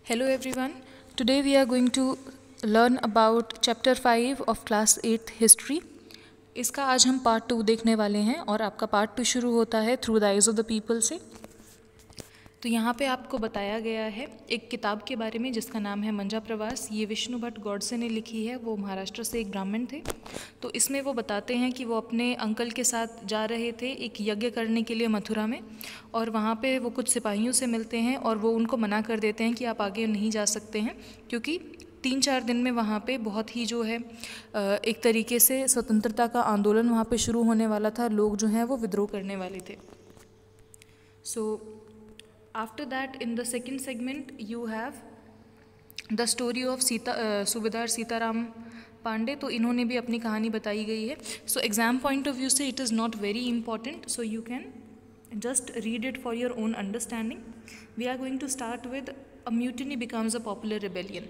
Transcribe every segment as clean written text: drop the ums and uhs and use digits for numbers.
Hello everyone. Today we are going to learn about chapter 5 of class 8th history. इसका आज हम part 2 देखने वाले हैं और आपका पार्ट 2 शुरू होता है through the eyes of the people से। तो यहाँ पे आपको बताया गया है एक किताब के बारे में जिसका नाम है मंजा प्रवास। ये विष्णु भट्ट गॉडसे ने लिखी है। वो महाराष्ट्र से एक ब्राह्मण थे। तो इसमें वो बताते हैं कि वो अपने अंकल के साथ जा रहे थे एक यज्ञ करने के लिए मथुरा में, और वहाँ पे वो कुछ सिपाहियों से मिलते हैं और वो उनको मना कर देते हैं कि आप आगे नहीं जा सकते हैं, क्योंकि 3-4 दिन में वहाँ पे बहुत ही जो है एक तरीके से स्वतंत्रता का आंदोलन वहाँ पे शुरू होने वाला था। लोग जो हैं वो विद्रोह करने वाले थे। So after that in the second segment you have the story of सूबेदार सीताराम पांडे। तो इन्होंने भी अपनी कहानी बताई गई है। सो एग्ज़ाम पॉइंट ऑफ व्यू से it is not very important, so you can just read it for your own understanding. We are going to start with a mutiny becomes a popular rebellion.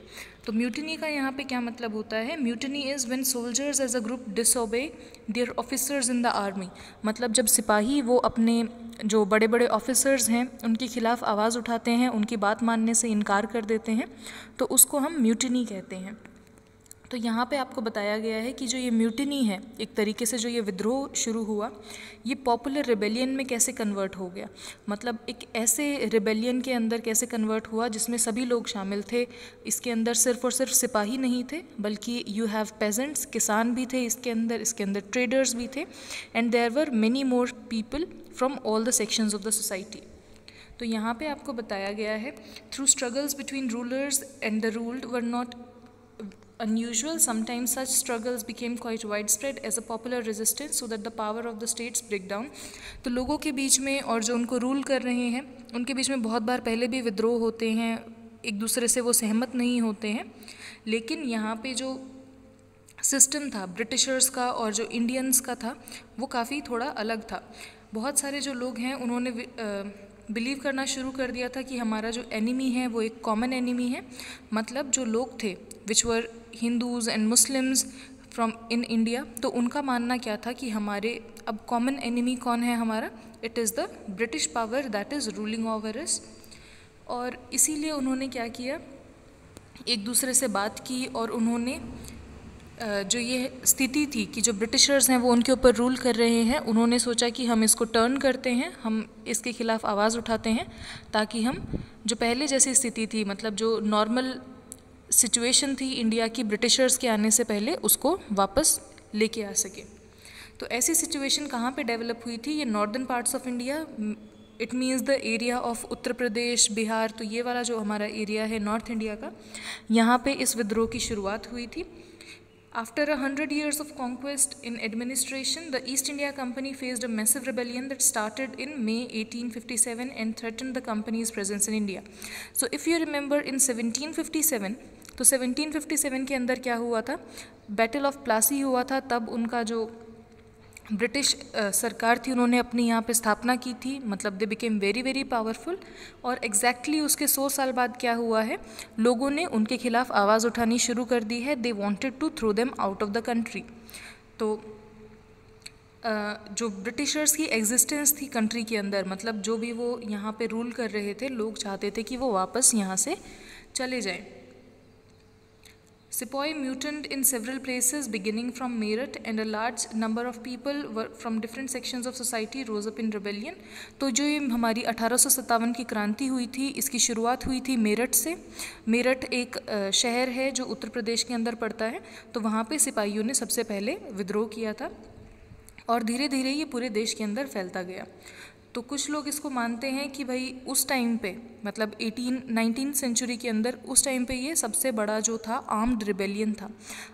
तो mutiny का यहाँ पे क्या मतलब होता है? Mutiny is when soldiers as a group disobey their officers in the army. मतलब जब सिपाही वो अपने जो बड़े बड़े ऑफिसर्स हैं उनके खिलाफ आवाज़ उठाते हैं, उनकी बात मानने से इनकार कर देते हैं, तो उसको हम म्यूटिनी कहते हैं। तो यहाँ पे आपको बताया गया है कि जो ये म्यूटिनी है, एक तरीके से जो ये विद्रोह शुरू हुआ, ये पॉपुलर रिबेलियन में कैसे कन्वर्ट हो गया। मतलब एक ऐसे रिबेलियन के अंदर कैसे कन्वर्ट हुआ जिसमें सभी लोग शामिल थे। इसके अंदर सिर्फ और सिर्फ सिपाही नहीं थे, बल्कि यू हैव पेजेंट्स, किसान भी थे इसके अंदर ट्रेडर्स भी थे, and there were many more people from all the sections of the society. तो यहाँ पे आपको बताया गया है through struggles between rulers and the ruled were not unusual. Sometimes such struggles became quite widespread as a popular resistance so that the power of the states break down. तो लोगों के बीच में और जो उनको रूल कर रहे हैं उनके बीच में बहुत बार पहले भी विद्रोह होते हैं, एक दूसरे से वो सहमत नहीं होते हैं। लेकिन यहाँ पे जो सिस्टम था ब्रिटिशर्स का और जो इंडियंस का था वो काफ़ी थोड़ा अलग था। बहुत सारे जो लोग हैं उन्होंने बिलीव करना शुरू कर दिया था कि हमारा जो एनिमी है वो एक कॉमन एनिमी है। मतलब जो लोग थे which were Hindus and Muslims from in India, तो उनका मानना क्या था कि हमारे अब कॉमन एनिमी कौन है हमारा, it is the British power that is ruling over us. और इसीलिए उन्होंने क्या किया, एक दूसरे से बात की और उन्होंने जो ये स्थिति थी कि जो ब्रिटिशर्स हैं वो उनके ऊपर रूल कर रहे हैं, उन्होंने सोचा कि हम इसको टर्न करते हैं, हम इसके ख़िलाफ़ आवाज़ उठाते हैं ताकि हम जो पहले जैसी स्थिति थी, मतलब जो नॉर्मल सिचुएशन थी इंडिया की ब्रिटिशर्स के आने से पहले, उसको वापस लेके आ सके। तो ऐसी सिचुएशन कहाँ पे डेवलप हुई थी? ये northern parts of India, it means the area of Uttar Pradesh, Bihar, तो ये वाला जो हमारा एरिया है नॉर्थ इंडिया का, यहाँ पे इस विद्रोह की शुरुआत हुई थी। After 100 years of conquest in administration, the East India Company faced a massive rebellion that started in May 1857 and threatened the company's presence in India. So if you remember in 1757, तो 1757 के अंदर क्या हुआ था, बैटल ऑफ प्लासी हुआ था। तब उनका जो ब्रिटिश सरकार थी उन्होंने अपनी यहाँ पे स्थापना की थी, मतलब they became very very powerful. और एग्जैक्टली उसके 100 साल बाद क्या हुआ है, लोगों ने उनके खिलाफ आवाज़ उठानी शुरू कर दी है। They wanted to throw them out of the country. तो जो ब्रिटिशर्स की एग्जिस्टेंस थी कंट्री के अंदर, मतलब जो भी वो यहाँ पे रूल कर रहे थे, लोग चाहते थे कि वो वापस यहाँ से चले जाएं। Sepoy mutinied in several places beginning from Meerut, and a large number of people from different sections of society rose up in rebellion. तो जो ये हमारी 1857 की क्रांति हुई थी, इसकी शुरुआत हुई थी मेरठ से। मेरठ एक शहर है जो उत्तर प्रदेश के अंदर पड़ता है। तो वहाँ पे सिपाहियों ने सबसे पहले विद्रोह किया था और धीरे धीरे ये पूरे देश के अंदर फैलता गया। तो कुछ लोग इसको मानते हैं कि भाई उस टाइम पे, मतलब 19th सेंचुरी के अंदर, उस टाइम पे ये सबसे बड़ा जो था आर्म्ड रिबेलियन था।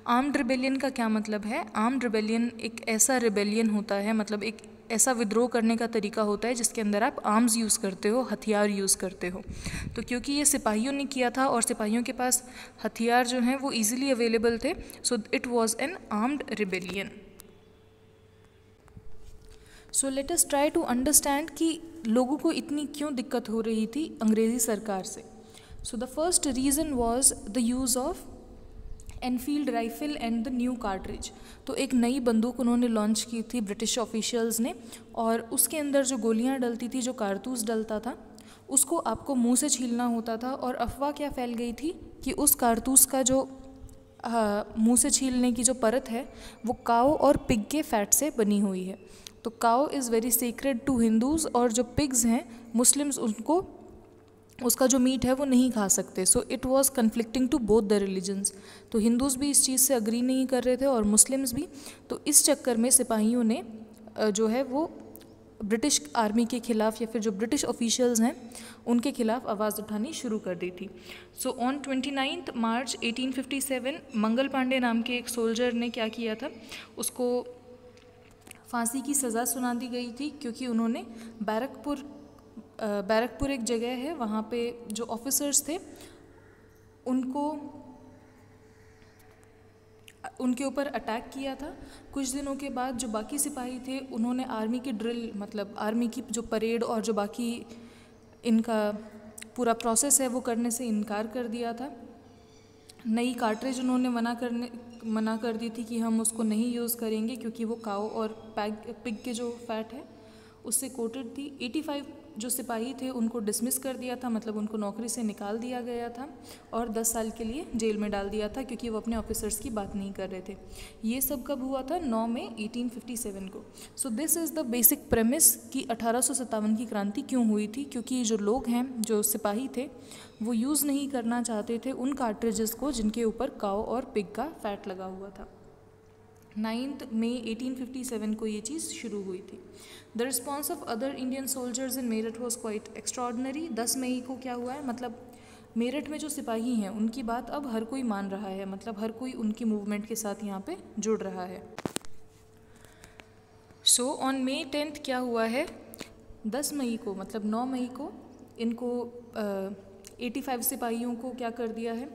आर्म्ड रिबेलियन का क्या मतलब है? आर्म्ड रिबेलियन एक ऐसा रिबेलियन होता है, मतलब एक ऐसा विद्रोह करने का तरीका होता है जिसके अंदर आप आर्म्स यूज़ करते हो, हथियार यूज़ करते हो। तो क्योंकि ये सिपाहियों ने किया था और सिपाहियों के पास हथियार जो हैं वो ईजिली अवेलेबल थे, so it was an armed rebellion. So let us try to understand कि लोगों को इतनी क्यों दिक्कत हो रही थी अंग्रेज़ी सरकार से। So the first reason was the use of Enfield rifle and the new cartridge. तो एक नई बंदूक उन्होंने लॉन्च की थी ब्रिटिश ऑफिशियल्स ने, और उसके अंदर जो गोलियां डलती थी, जो कारतूस डलता था, उसको आपको मुंह से छीलना होता था। और अफवाह क्या फैल गई थी कि उस कारतूस का जो मुंह से छीलने की जो परत है वो काऊ और पिग के फैट से बनी हुई है। तो cow is very secret to Hindus, और जो पिग्स हैं मुस्लिम्स उनको उसका जो मीट है वो नहीं खा सकते। So it was conflicting to both the religions. तो हिंदूज़ भी इस चीज़ से अग्री नहीं कर रहे थे और मुस्लिम्स भी। तो इस चक्कर में सिपाहियों ने जो है वो ब्रिटिश आर्मी के ख़िलाफ़ या फिर जो ब्रिटिश ऑफिशियल्स हैं उनके ख़िलाफ़ आवाज़ उठानी शुरू कर दी थी। सो ऑन 29 मार्च 1857 मंगल पांडे नाम के एक सोल्जर ने क्या किया था, उसको फांसी की सज़ा सुना दी गई थी, क्योंकि उन्होंने बैरकपुर एक जगह है वहाँ पे जो ऑफिसर्स थे उनके ऊपर अटैक किया था। कुछ दिनों के बाद जो बाकी सिपाही थे उन्होंने आर्मी की ड्रिल, मतलब आर्मी की जो परेड और जो बाकी इनका पूरा प्रोसेस है वो करने से इनकार कर दिया था। नई कार्ट्रिज उन्होंने मना कर दी थी कि हम उसको नहीं यूज़ करेंगे, क्योंकि वो काऊ और पिग के जो फैट है उससे कोटेड थी। 85 जो सिपाही थे उनको डिसमिस कर दिया था, मतलब उनको नौकरी से निकाल दिया गया था और 10 साल के लिए जेल में डाल दिया था, क्योंकि वो अपने ऑफिसर्स की बात नहीं कर रहे थे। ये सब कब हुआ था? 9 मई 1857 को। So this is the basic premise कि 1857 की क्रांति क्यों हुई थी, क्योंकि जो लोग हैं, जो सिपाही थे, वो यूज़ नहीं करना चाहते थे उन कार्ट्रिजेस को जिनके ऊपर काऊ और पिग का फैट लगा हुआ था। 9 मई 1857 को ये चीज़ शुरू हुई थी। The response of other Indian soldiers in Meerut was quite extraordinary. 10 मई को क्या हुआ है, मतलब मेरठ में जो सिपाही हैं उनकी बात अब हर कोई मान रहा है, मतलब हर कोई उनकी मूवमेंट के साथ यहाँ पे जुड़ रहा है। सो ऑन May 10 क्या हुआ है, 10 मई को मतलब 9 मई को इनको 85 सिपाहियों को क्या कर दिया है,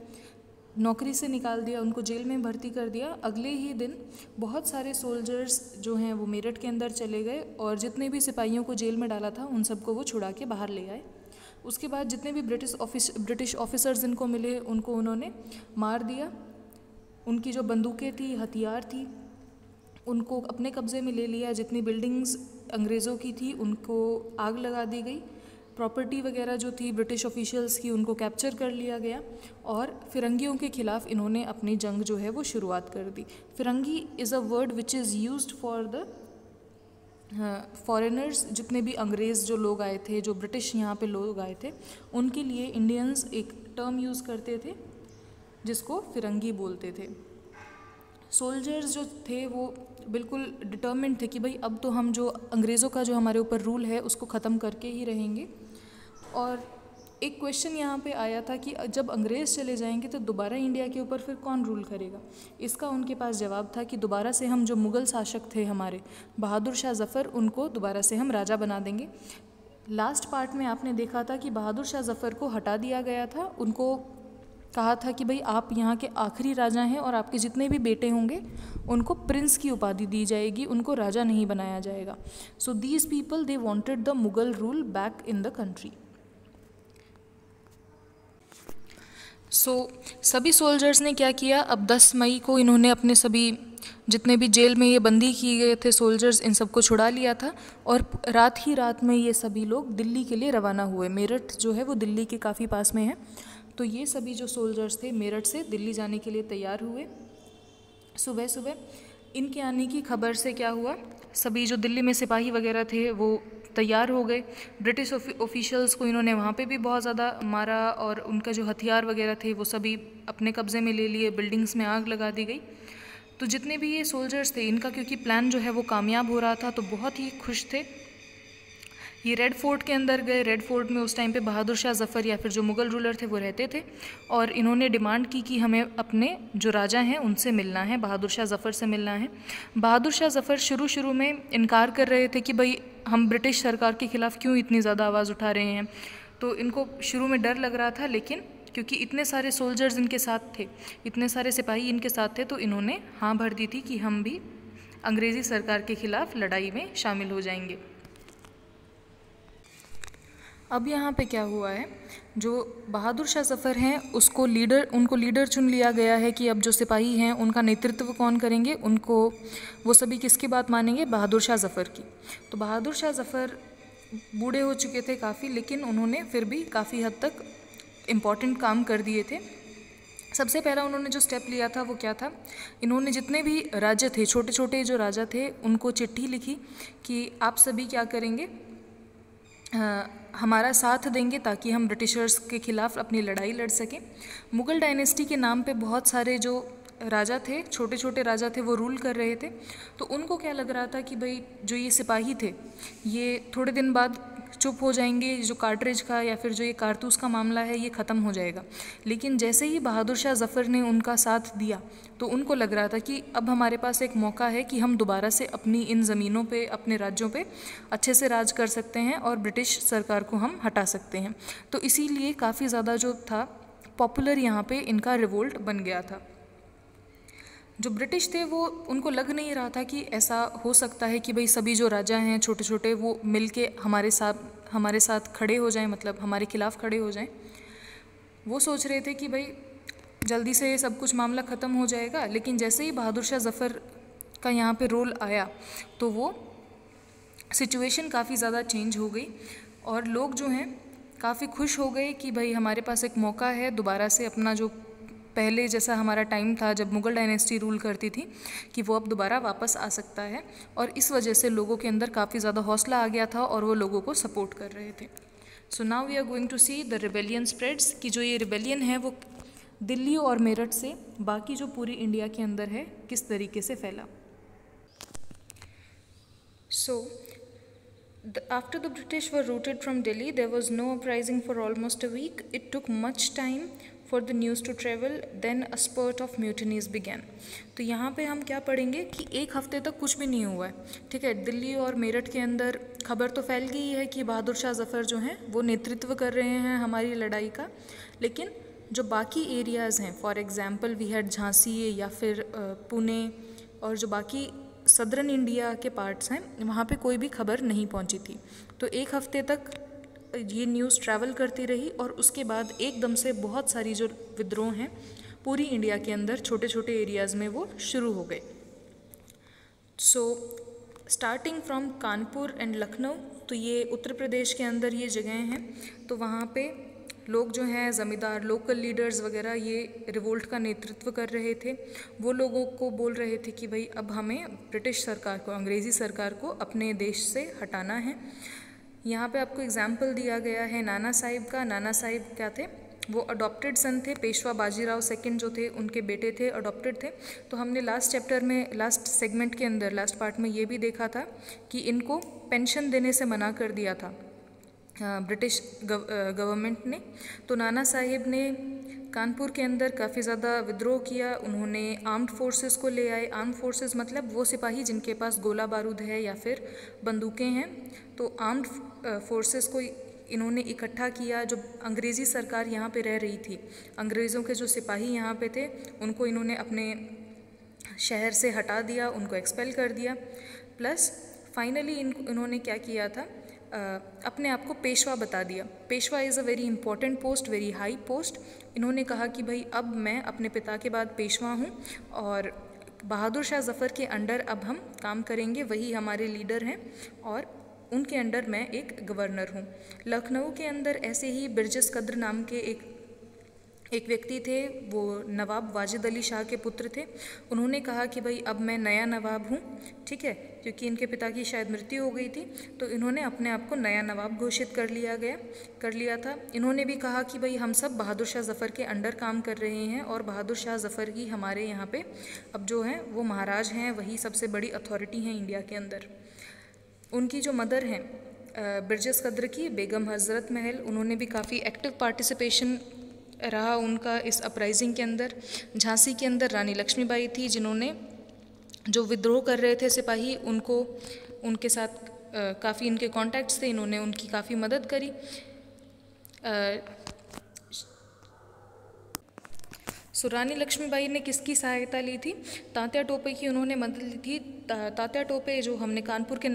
नौकरी से निकाल दिया, उनको जेल में भर्ती कर दिया। अगले ही दिन बहुत सारे सोल्जर्स जो हैं वो मेरठ के अंदर चले गए और जितने भी सिपाहियों को जेल में डाला था उन सबको वो छुड़ा के बाहर ले आए। उसके बाद जितने भी ब्रिटिश ऑफिसर्स इनको मिले उनको उन्होंने मार दिया। उनकी जो बंदूकें थी, हथियार थी, उनको अपने कब्ज़े में ले लिया। जितनी बिल्डिंग्स अंग्रेज़ों की थी उनको आग लगा दी गई। प्रॉपर्टी वगैरह जो थी ब्रिटिश ऑफिशियल्स की उनको कैप्चर कर लिया गया और फिरंगियों के ख़िलाफ़ इन्होंने अपनी जंग जो है वो शुरुआत कर दी। Firangi is a word which is used for the foreigners. जितने भी अंग्रेज़ जो लोग आए थे, जो ब्रिटिश यहाँ पे लोग आए थे, उनके लिए इंडियंस एक टर्म यूज़ करते थे जिसको फिरंगी बोलते थे। सोल्जर्स जो थे वो बिल्कुल डिटर्मिन्ड थे कि भाई अब तो हम जो अंग्रेज़ों का जो हमारे ऊपर रूल है उसको ख़त्म करके ही रहेंगे। और एक क्वेश्चन यहाँ पे आया था कि जब अंग्रेज़ चले जाएंगे तो दोबारा इंडिया के ऊपर फिर कौन रूल करेगा। इसका उनके पास जवाब था कि दोबारा से हम जो मुग़ल शासक थे हमारे बहादुर शाह ज़फ़र, उनको दोबारा से हम राजा बना देंगे। लास्ट पार्ट में आपने देखा था कि बहादुर शाह ज़फ़र को हटा दिया गया था। उनको कहा था कि भाई आप यहाँ के आखिरी राजा हैं और आपके जितने भी बेटे होंगे उनको प्रिंस की उपाधि दी जाएगी, उनको राजा नहीं बनाया जाएगा। So these people they wanted the Mughal rule back in the country. So सभी सोल्जर्स ने क्या किया, अब 10 मई को इन्होंने अपने सभी जितने भी जेल में ये बंदी किए गए थे सोल्जर्स, इन सबको छुड़ा लिया था और रात ही रात में ये सभी लोग दिल्ली के लिए रवाना हुए। मेरठ जो है वो दिल्ली के काफ़ी पास में है, तो ये सभी जो सोल्जर्स थे मेरठ से दिल्ली जाने के लिए तैयार हुए। सुबह सुबह इनके आने की खबर से क्या हुआ, सभी जो दिल्ली में सिपाही वगैरह थे वो तैयार हो गए। ब्रिटिश ऑफिशियल्स को इन्होंने वहाँ पे भी बहुत ज़्यादा मारा और उनका जो हथियार वगैरह थे वो सभी अपने कब्ज़े में ले लिए, बिल्डिंग्स में आग लगा दी गई। तो जितने भी ये सोल्जर्स थे इनका क्योंकि प्लान जो है वो कामयाब हो रहा था तो बहुत ही खुश थे। ये रेड फोर्ट के अंदर गए। रेड फोर्ट में उस टाइम पे बहादुर शाह ज़फ़र या फिर जो मुग़ल रूलर थे वो रहते थे और इन्होंने डिमांड की कि हमें अपने जो राजा हैं उनसे मिलना है, बहादुर शाह ज़फ़र से मिलना है। बहादुर शाह ज़फ़र शुरू में इनकार कर रहे थे कि भाई हम ब्रिटिश सरकार के ख़िलाफ़ क्यों इतनी ज़्यादा आवाज़ उठा रहे हैं। तो इनको शुरू में डर लग रहा था, लेकिन क्योंकि इतने सारे सोल्जर्स इनके साथ थे, इतने सारे सिपाही इनके साथ थे, तो इन्होंने हाँ भर दी थी कि हम भी अंग्रेज़ी सरकार के ख़िलाफ़ लड़ाई में शामिल हो जाएंगे। अब यहाँ पे क्या हुआ है, जो बहादुर शाह ज़फ़र हैं उनको लीडर चुन लिया गया है कि अब जो सिपाही हैं उनका नेतृत्व कौन करेंगे। उनको वो सभी किसकी बात मानेंगे, बहादुर शाह ज़फ़र की। तो बहादुर शाह ज़फ़र बूढ़े हो चुके थे काफ़ी, लेकिन उन्होंने फिर भी काफ़ी हद तक इम्पॉर्टेंट काम कर दिए थे। सबसे पहला उन्होंने जो स्टेप लिया था वो क्या था, इन्होंने जितने भी राजा थे, छोटे छोटे जो राजा थे, उनको चिट्ठी लिखी कि आप सभी क्या करेंगे, हमारा साथ देंगे ताकि हम ब्रिटिशर्स के ख़िलाफ़ अपनी लड़ाई लड़ सकें। मुग़ल डायनेस्टी के नाम पे बहुत सारे जो राजा थे, छोटे छोटे राजा थे, वो रूल कर रहे थे। तो उनको क्या लग रहा था कि भाई जो ये सिपाही थे ये थोड़े दिन बाद चुप हो जाएंगे, जो कार्ट्रिज का या फिर जो ये कारतूस का मामला है ये ख़त्म हो जाएगा। लेकिन जैसे ही बहादुर शाह ज़फ़र ने उनका साथ दिया तो उनको लग रहा था कि अब हमारे पास एक मौका है कि हम दोबारा से अपनी इन ज़मीनों पे, अपने राज्यों पे अच्छे से राज कर सकते हैं और ब्रिटिश सरकार को हम हटा सकते हैं। तो इसीलिए काफ़ी ज़्यादा जो था पॉपुलर यहाँ पे इनका रिवोल्ट बन गया था। जो ब्रिटिश थे वो, उनको लग नहीं रहा था कि ऐसा हो सकता है कि भाई सभी जो राजा हैं छोटे छोटे वो मिल के हमारे साथ खड़े हो जाएं, मतलब हमारे खिलाफ़ खड़े हो जाएं। वो सोच रहे थे कि भाई जल्दी से ये सब कुछ मामला ख़त्म हो जाएगा। लेकिन जैसे ही बहादुर शाह ज़फ़र का यहाँ पे रोल आया तो वो सिचुएशन काफ़ी ज़्यादा चेंज हो गई और लोग जो हैं काफ़ी खुश हो गए कि भाई हमारे पास एक मौका है दोबारा से अपना जो पहले जैसा हमारा टाइम था जब मुग़ल डायनेस्टी रूल करती थी कि वो अब दोबारा वापस आ सकता है। और इस वजह से लोगों के अंदर काफ़ी ज़्यादा हौसला आ गया था और वो लोगों को सपोर्ट कर रहे थे। So now we are going to see the rebellion spreads, कि जो ये रिबेलियन है वो दिल्ली और मेरठ से बाकी जो पूरी इंडिया के अंदर है किस तरीके से फैला। सो after the British were routed from Delhi, there was no uprising for almost a week. It took much time for the news to travel. Then a spurt of mutinies began. तो यहाँ पे हम क्या पढ़ेंगे कि एक हफ्ते तक कुछ भी नहीं हुआ है, ठीक है। दिल्ली और मेरठ के अंदर खबर तो फैल गई है कि बहादुर शाह ज़फ़र जो हैं वो नेतृत्व कर रहे हैं हमारी लड़ाई का, लेकिन जो बाकी एरियाज़ हैं, for example we had Jhansi या फिर पुणे और जो बाकी सदर्न इंडिया के पार्ट्स हैं, वहाँ पे कोई भी खबर नहीं पहुँची थी। तो एक हफ्ते तक ये न्यूज़ ट्रैवल करती रही और उसके बाद एकदम से बहुत सारी जो विद्रोह हैं पूरी इंडिया के अंदर छोटे छोटे एरियाज़ में वो शुरू हो गए। So starting from Kanpur and Lucknow, तो ये उत्तर प्रदेश के अंदर ये जगह हैं। तो वहाँ पे लोग जो हैं ज़मींदार, लोकल लीडर्स वगैरह, ये रिवोल्ट का नेतृत्व कर रहे थे। वो लोगों को बोल रहे थे कि भाई अब हमें ब्रिटिश सरकार को, अंग्रेज़ी सरकार को अपने देश से हटाना है। यहाँ पे आपको एग्जाम्पल दिया गया है नाना साहिब का। नाना साहिब क्या थे, वो अडॉप्टेड सन थे, पेशवा बाजीराव सेकंड जो थे उनके बेटे थे, अडॉप्टेड थे। तो हमने लास्ट चैप्टर में, लास्ट सेगमेंट के अंदर, लास्ट पार्ट में ये भी देखा था कि इनको पेंशन देने से मना कर दिया था ब्रिटिश गवर्नमेंट ने। तो नाना साहिब ने कानपुर के अंदर काफ़ी ज़्यादा विद्रोह किया। उन्होंने आर्म्ड फोर्सेस को ले आए। आर्म्ड फोर्सेस मतलब वो सिपाही जिनके पास गोला बारूद है या फिर बंदूकें हैं। तो आर्म्ड फोर्सेस को इन्होंने इकट्ठा किया। जो अंग्रेज़ी सरकार यहाँ पे रह रही थी, अंग्रेज़ों के जो सिपाही यहाँ पे थे, उनको इन्होंने अपने शहर से हटा दिया, उनको एक्सपेल कर दिया। प्लस फाइनली इन्होंने क्या किया था, अपने आप को पेशवा बता दिया। Peshwa is a very important post, very high post. इन्होंने कहा कि भाई अब मैं अपने पिता के बाद पेशवा हूँ और बहादुर शाह ज़फ़र के अंडर अब हम काम करेंगे, वही हमारे लीडर हैं और उनके अंडर मैं एक गवर्नर हूँ। लखनऊ के अंदर ऐसे ही बिरजस कद्र नाम के एक व्यक्ति थे, वो नवाब वाजिद अली शाह के पुत्र थे। उन्होंने कहा कि भाई अब मैं नया नवाब हूँ, ठीक है, क्योंकि इनके पिता की शायद मृत्यु हो गई थी। तो इन्होंने अपने आप को नया नवाब घोषित कर लिया था। इन्होंने भी कहा कि भाई हम सब बहादुर शाह ज़फ़र के अंडर काम कर रहे हैं और बहादुर शाह ज़फ़र ही हमारे यहाँ पे अब जो हैं वो महाराज हैं, वही सबसे बड़ी अथॉरिटी हैं इंडिया के अंदर। उनकी जो मदर हैं बिरजस कद्र की, बेगम हज़रत महल, उन्होंने भी काफ़ी एक्टिव पार्टिसिपेशन रहा उनका इस अपराइजिंग के अंदर। झांसी के अंदर रानी लक्ष्मीबाई थी, जिन्होंने जो विद्रोह कर रहे थे सिपाही, उनको उनके साथ काफ़ी इनके कॉन्टैक्ट्स थे, इन्होंने उनकी काफ़ी मदद करी। सो रानी लक्ष्मीबाई ने किसकी सहायता ली थी? तात्या टोपे की उन्होंने मदद ली थी। तात्या टोपे जो हमने कानपुर के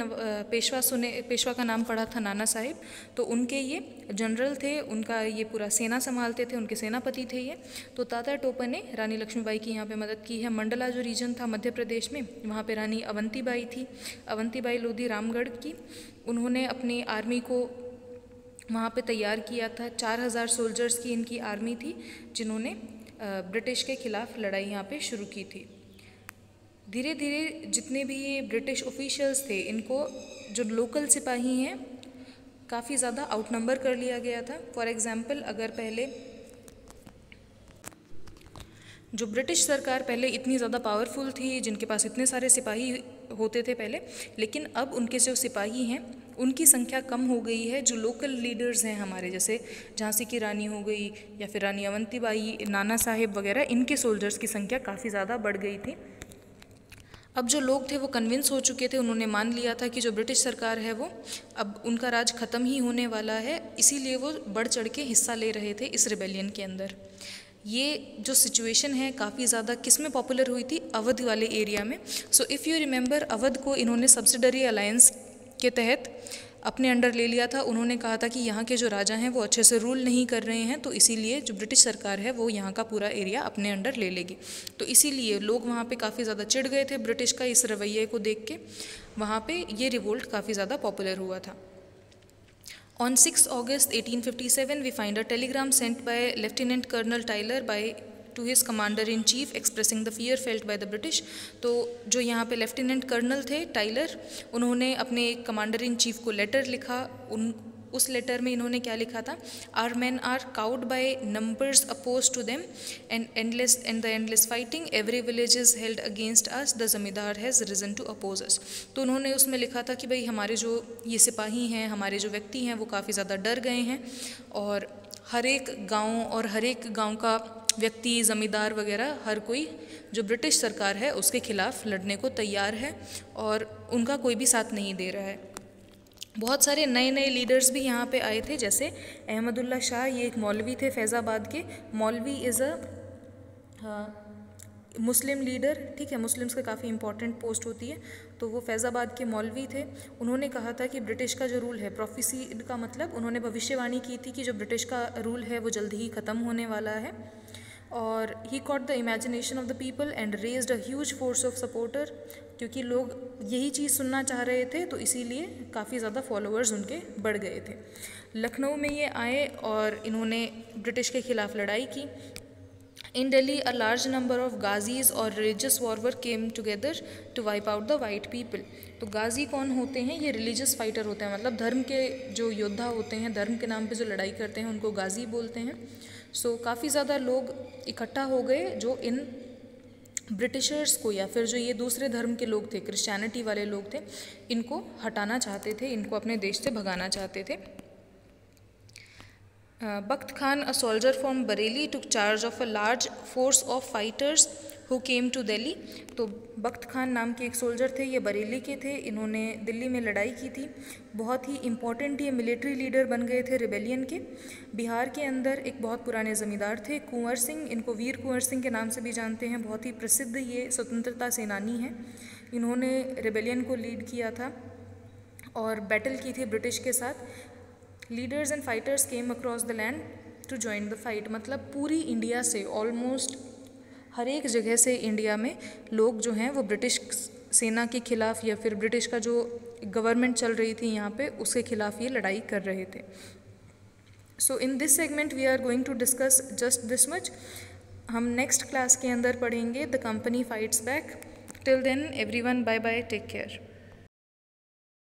पेशवा का नाम पढ़ा था, नाना साहिब, तो उनके ये जनरल थे, उनका ये पूरा सेना संभालते थे, उनके सेनापति थे ये। तो तात्या टोपे ने रानी लक्ष्मीबाई की यहाँ पे मदद की है। मंडला जो रीजन था मध्य प्रदेश में, वहाँ पे रानी अवंतीबाई थी, अवंतीबाई लोधी रामगढ़ की। उन्होंने अपनी आर्मी को वहाँ पे तैयार किया था। 4000 सोल्जर्स की इनकी आर्मी थी जिन्होंने ब्रिटिश के खिलाफ लड़ाई यहाँ पे शुरू की थी। धीरे धीरे जितने भी ये ब्रिटिश ऑफिशियल्स थे, इनको जो लोकल सिपाही हैं काफ़ी ज़्यादा आउटनंबर कर लिया गया था। फॉर एग्ज़ाम्पल, अगर पहले जो ब्रिटिश सरकार पहले इतनी ज़्यादा पावरफुल थी, जिनके पास इतने सारे सिपाही होते थे पहले, लेकिन अब उनके जो सिपाही हैं उनकी संख्या कम हो गई है। जो लोकल लीडर्स हैं हमारे, जैसे झांसी की रानी हो गई या फिर रानी अवंतीबाई, नाना साहिब वगैरह, इनके सोल्जर्स की संख्या काफ़ी ज़्यादा बढ़ गई थी। अब जो लोग थे वो कन्विंस हो चुके थे, उन्होंने मान लिया था कि जो ब्रिटिश सरकार है वो अब उनका राज ख़त्म ही होने वाला है, इसीलिए वो बढ़ चढ़ के हिस्सा ले रहे थे इस रिबेलियन के अंदर। ये जो सिचुएशन है काफ़ी ज़्यादा किस में पॉपुलर हुई थी? अवध वाले एरिया में। So if you remember, Awadh को इन्होंने सब्सिडरी अलायंस के तहत अपने अंडर ले लिया था। उन्होंने कहा था कि यहाँ के जो राजा हैं वो अच्छे से रूल नहीं कर रहे हैं, तो इसीलिए जो ब्रिटिश सरकार है वो यहाँ का पूरा एरिया अपने अंडर ले लेगी। तो इसीलिए लोग वहाँ पे काफ़ी ज़्यादा चिढ़ गए थे ब्रिटिश का इस रवैये को देख के। वहाँ पे ये रिवोल्ट काफ़ी ज़्यादा पॉपुलर हुआ था। On 6 August 1857, we find a telegram sent by Lieutenant Colonel Tyler to his commander-in-chief expressing the fear felt by the British। तो जो यहाँ पे लेफ्टिनेंट कर्नल थे टाइलर, उन्होंने अपने कमांडर इन चीफ को लेटर लिखा। उस लेटर में इन्होंने क्या लिखा था? Our men are cowed by numbers oppose to them and the endless fighting, every village is held against us, the zamindar has reason to oppose us. तो उन्होंने उसमें लिखा था कि भाई हमारे जो ये सिपाही हैं, हमारे जो व्यक्ति हैं, वो काफ़ी ज़्यादा डर गए हैं और हर एक गाँव का व्यक्ति, ज़मींदार वगैरह, हर कोई जो ब्रिटिश सरकार है उसके खिलाफ लड़ने को तैयार है और उनका कोई भी साथ नहीं दे रहा है। बहुत सारे नए नए लीडर्स भी यहाँ पे आए थे, जैसे अहमदुल्ला शाह, ये एक मौलवी थे फैज़ाबाद के। मौलवी इज़ अ मुस्लिम लीडर, ठीक है, मुस्लिम्स का काफ़ी इंपॉर्टेंट पोस्ट होती है। तो वो फैज़ाबाद के मौलवी थे। उन्होंने कहा था कि ब्रिटिश का जो रूल है, प्रोफेसी का मतलब उन्होंने भविष्यवाणी की थी कि जो ब्रिटिश का रूल है वो जल्दी ही ख़त्म होने वाला है। और he caught the imagination of the people and raised a huge force of supporter, क्योंकि लोग यही चीज़ सुनना चाह रहे थे, तो इसीलिए काफ़ी ज़्यादा फॉलोअर्स उनके बढ़ गए थे। लखनऊ में ये आए और इन्होंने ब्रिटिश के खिलाफ लड़ाई की। In Delhi, a large number of Ghazis or religious warriors came together to wipe out the white people। तो गाजी कौन होते हैं? ये रिलीजियस फाइटर होते हैं, मतलब धर्म के जो योद्धा होते हैं, धर्म के नाम पे जो लड़ाई करते हैं उनको गाजी बोलते हैं। सो काफ़ी ज़्यादा लोग इकट्ठा हो गए जो इन ब्रिटिशर्स को या फिर जो ये दूसरे धर्म के लोग थे, क्रिश्चियनिटी वाले लोग थे, इनको हटाना चाहते थे, इनको अपने देश से भगाना चाहते थे। Bakht Khan, a soldier from Bareilly, took charge of a large force of fighters who came to Delhi। तो बख्त खान नाम के एक सोल्जर थे, ये बरेली के थे, इन्होंने दिल्ली में लड़ाई की थी। बहुत ही इम्पोर्टेंट ये मिलिट्री लीडर बन गए थे रिबेलियन के। बिहार के अंदर एक बहुत पुराने ज़मींदार थे कुंवर सिंह, इनको वीर कुंवर सिंह के नाम से भी जानते हैं। बहुत ही प्रसिद्ध ये स्वतंत्रता सेनानी हैं। इन्होंने रिबेलियन को लीड किया था और बैटल की थी ब्रिटिश के साथ। Leaders and fighters came across the land to join the fight, मतलब पूरी इंडिया से, ऑलमोस्ट हर एक जगह से इंडिया में लोग जो हैं वो ब्रिटिश सेना के खिलाफ या फिर ब्रिटिश का जो गवर्नमेंट चल रही थी यहाँ पे, उसके खिलाफ ये लड़ाई कर रहे थे। So in this segment we are going to discuss just this much. हम नेक्स्ट क्लास के अंदर पढ़ेंगे the company fights back. Till then everyone, bye bye, take care.